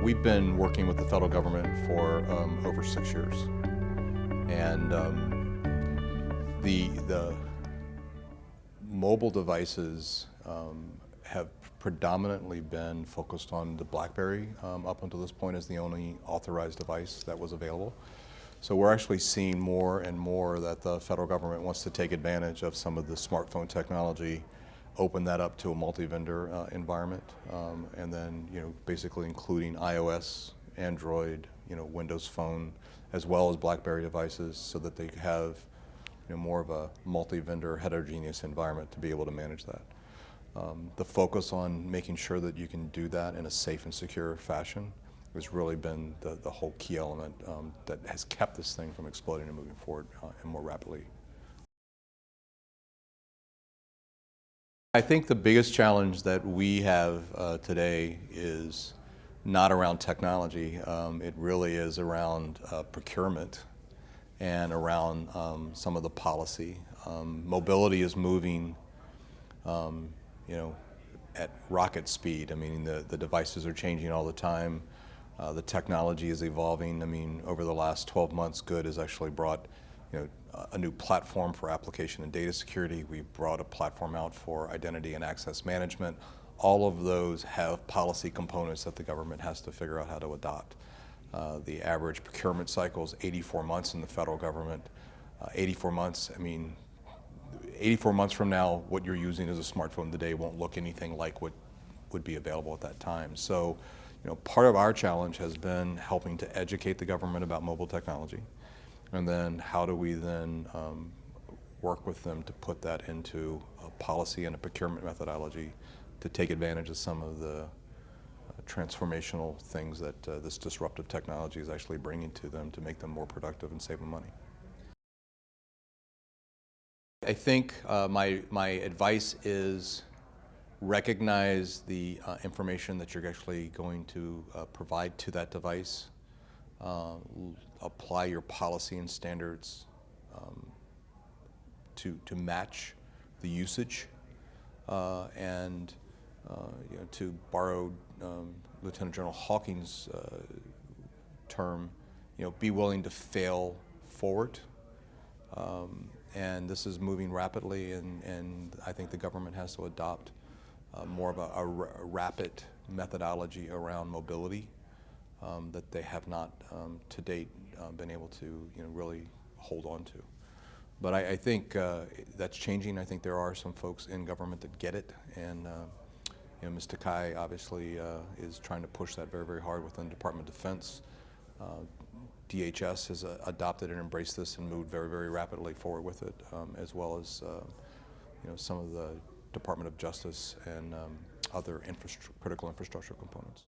We've been working with the federal government for over 6 years, and the mobile devices have predominantly been focused on the BlackBerry up until this point as the only authorized device that was available. So we're actually seeing more and more that the federal government wants to take advantage of some of the smartphone technology, open that up to a multi-vendor environment, and then basically including iOS, Android, Windows Phone, as well as BlackBerry devices, so that they have more of a multi-vendor heterogeneous environment to be able to manage that. The focus on making sure that you can do that in a safe and secure fashion has really been the whole key element that has kept this thing from exploding and moving forward and more rapidly. I think the biggest challenge that we have today is not around technology. It really is around procurement and around some of the policy. Mobility is moving, at rocket speed. I mean, the devices are changing all the time. The technology is evolving. I mean, over the last 12 months, Good has actually brought a new platform for application and data security. We brought a platform out for identity and access management. All of those have policy components that the government has to figure out how to adopt. The average procurement cycle is 84 months in the federal government. 84 months, I mean, 84 months from now, what you're using as a smartphone today won't look anything like what would be available at that time. So, part of our challenge has been helping to educate the government about mobile technology. And then how do we then work with them to put that into a policy and a procurement methodology to take advantage of some of the transformational things that this disruptive technology is actually bringing to them to make them more productive and save them money. I think my advice is recognize the information that you're actually going to provide to that device. Apply your policy and standards to match the usage, and to borrow Lieutenant General Hawking's term, be willing to fail forward. And this is moving rapidly, and I think the government has to adopt more of a rapid methodology around mobility that they have not to date been able to really hold on to. But I think that's changing. I think there are some folks in government that get it, and Ms. Takai obviously is trying to push that very, very hard within the Department of Defense. DHS has adopted and embraced this and moved very, very rapidly forward with it, as well as some of the Department of Justice and other critical infrastructure components.